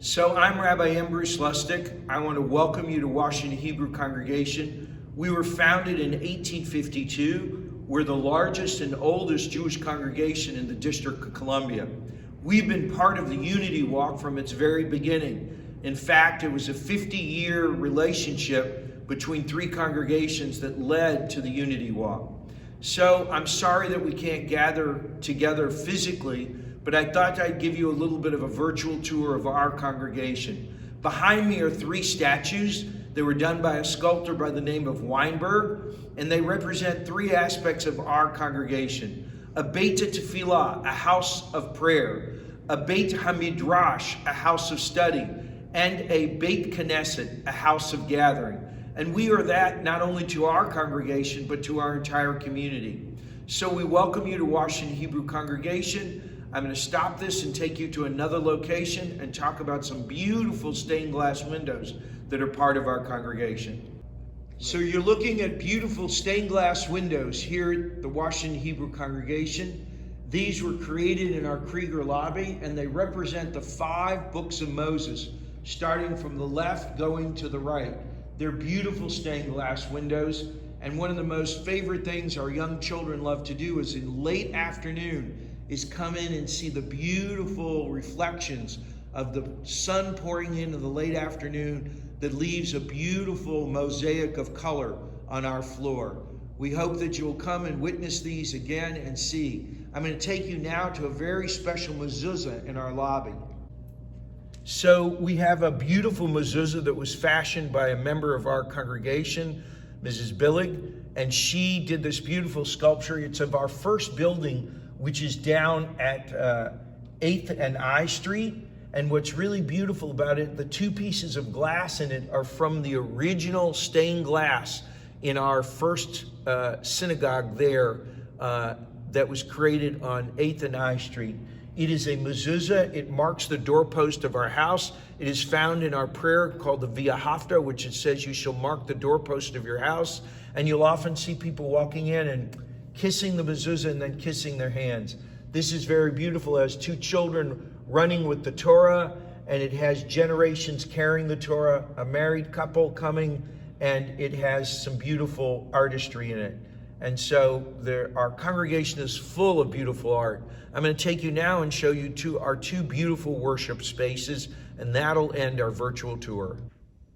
So I'm Rabbi M. Bruce Lustig. I want to welcome you to Washington Hebrew Congregation. We were founded in 1852. We're the largest and oldest Jewish congregation in the District of Columbia. We've been part of the Unity Walk from its very beginning. In fact, it was a 50-year relationship between three congregations that led to the Unity Walk. So I'm sorry that we can't gather together physically, but I thought I'd give you a little bit of a virtual tour of our congregation. Behind me are three statues. They were done by a sculptor by the name of Weinberg, and they represent three aspects of our congregation. A Beit Tefillah, a house of prayer, a Beit HaMidrash, a house of study, and a Beit Knesset, a house of gathering. And we are that not only to our congregation, but to our entire community. So we welcome you to Washington Hebrew Congregation. I'm going to stop this and take you to another location and talk about some beautiful stained glass windows that are part of our congregation. So you're looking at beautiful stained glass windows here at the Washington Hebrew Congregation. These were created in our Krieger lobby, and they represent the 5 books of Moses, starting from the left going to the right. They're beautiful stained glass windows, and one of the most favorite things our young children love to do is in late afternoon is come in and see the beautiful reflections of the sun pouring into the late afternoon that leaves a beautiful mosaic of color on our floor. We hope that you'll come and witness these again and see. I'm going to take you now to a very special mezuzah in our lobby. So we have a beautiful mezuzah that was fashioned by a member of our congregation, Mrs. Billig, and she did this beautiful sculpture. It's of our first building, which is down at 8th and I Street. And what's really beautiful about it, the 2 pieces of glass in it are from the original stained glass in our first synagogue there that was created on 8th and I Street. It is a mezuzah. It marks the doorpost of our house. It is found in our prayer called the Via Hafta, which it says you shall mark the doorpost of your house. And you'll often see people walking in and kissing the mezuzah and then kissing their hands. This is very beautiful. It has 2 children running with the Torah, and it has generations carrying the Torah, a married couple coming, and it has some beautiful artistry in it. And so our congregation is full of beautiful art. I'm going to take you now and show you our 2 beautiful worship spaces, and that'll end our virtual tour.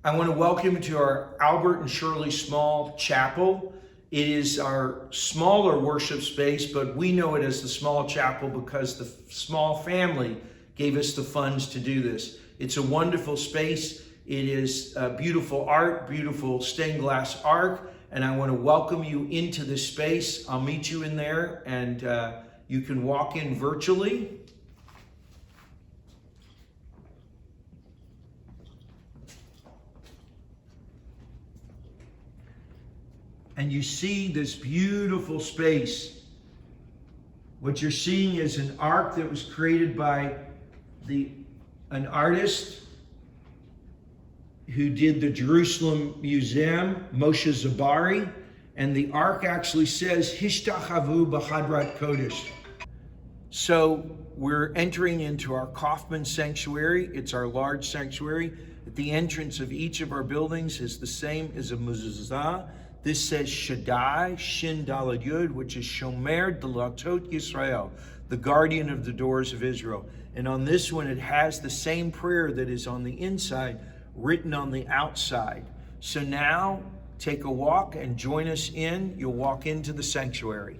I want to welcome you to our Albert and Shirley Small Chapel. It is our smaller worship space, but we know it as the small chapel because the small family gave us the funds to do this. It's a wonderful space. It is beautiful art, beautiful stained glass art, and I want to welcome you into this space. I'll meet you in there, and you can walk in virtually. And you see this beautiful space. What you're seeing is an ark that was created by an artist who did the Jerusalem Museum, Moshe Zabari, and the ark actually says, Hishtachavu b'Hadrat Kodesh. So we're entering into our Kaufman Sanctuary. It's our large sanctuary. At the entrance of each of our buildings is the same as a mezuzah. This says Shaddai, Shin Dalad Yud, which is Shomer Delatot Yisrael, the guardian of the doors of Israel. And on this one, it has the same prayer that is on the inside, written on the outside. So now, take a walk and join us in. You'll walk into the sanctuary.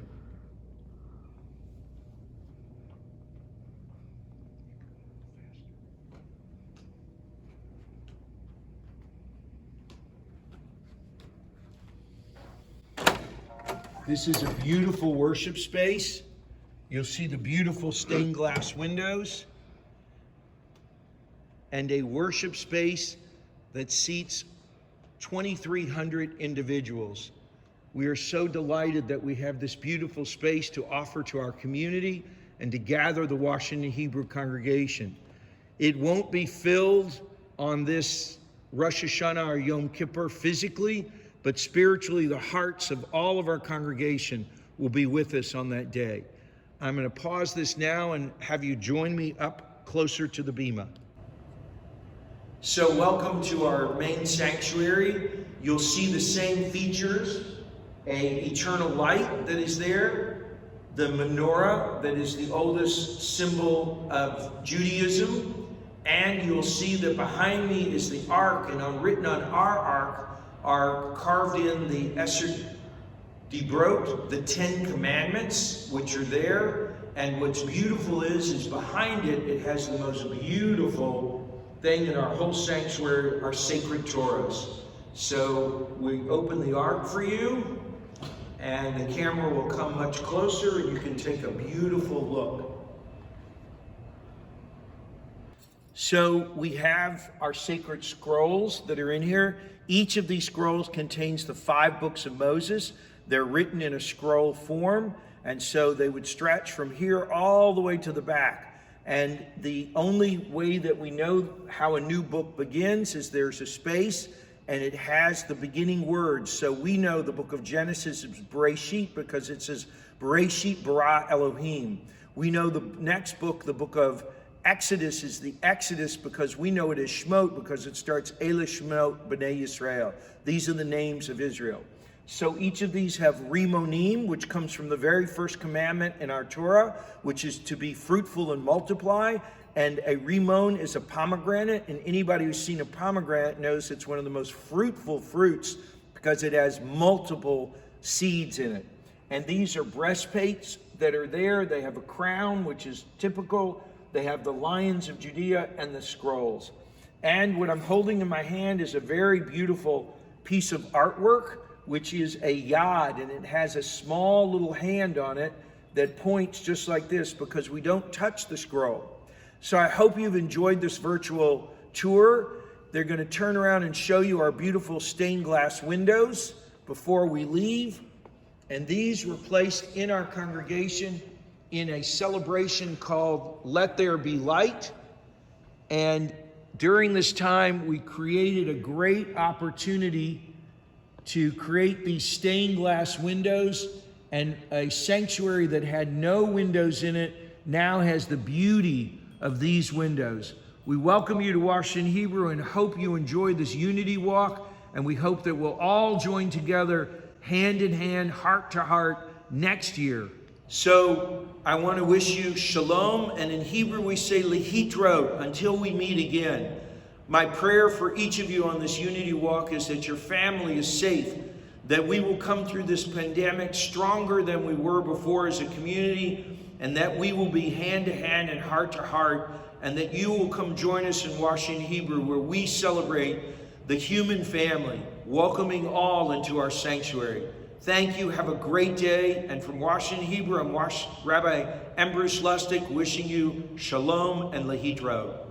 This is a beautiful worship space. You'll see the beautiful stained glass windows and a worship space that seats 2,300 individuals. We are so delighted that we have this beautiful space to offer to our community and to gather the Washington Hebrew congregation. It won't be filled on this Rosh Hashanah or Yom Kippur physically, but spiritually, the hearts of all of our congregation will be with us on that day. I'm going to pause this now and have you join me up closer to the bima. So welcome to our main sanctuary. You'll see the same features, an eternal light that is there, the menorah that is the oldest symbol of Judaism, and you'll see that behind me is the ark, and written on our ark are carved in the Esser Dibrot, the 10 Commandments, which are there. And what's beautiful is behind it, it has the most beautiful thing in our whole sanctuary, our sacred Torahs. So we open the ark for you, and the camera will come much closer, and you can take a beautiful look. So we have our sacred scrolls that are in here. Each of these scrolls contains the 5 books of Moses. They're written in a scroll form, and so they would stretch from here all the way to the back. And the only way that we know how a new book begins is there's a space, and it has the beginning words. So we know the book of Genesis is Bereshit because it says Bereshit bara Elohim. We know the next book, the book of Exodus, is the Exodus because we know it as Shemot because it starts Ele Shemot B'nai Yisrael. These are the names of Israel. So each of these have rimonim, which comes from the very first commandment in our Torah, which is to be fruitful and multiply. And a rimon is a pomegranate, and anybody who's seen a pomegranate knows it's one of the most fruitful fruits because it has multiple seeds in it. And these are breastplates that are there. They have a crown, which is typical. They have the lions of Judea and the scrolls. And what I'm holding in my hand is a very beautiful piece of artwork, which is a yad, and it has a small little hand on it that points just like this because we don't touch the scroll. So I hope you've enjoyed this virtual tour. They're going to turn around and show you our beautiful stained glass windows before we leave. And these were placed in our congregation in a celebration called Let There Be Light. And during this time, we created a great opportunity to create these stained glass windows, and a sanctuary that had no windows in it now has the beauty of these windows. We welcome you to Washington Hebrew and hope you enjoy this unity walk, and we hope that we'll all join together hand in hand, heart to heart next year. So I want to wish you shalom, and in Hebrew we say lehitrot, until we meet again. My prayer for each of you on this unity walk is that your family is safe, that we will come through this pandemic stronger than we were before as a community, and that we will be hand to hand and heart to heart, and that you will come join us in Washington Hebrew, where we celebrate the human family, welcoming all into our sanctuary. Thank you. Have a great day. And from Washington Hebrew, I'm Rabbi Ambrose Lustig, wishing you shalom and lehitrot.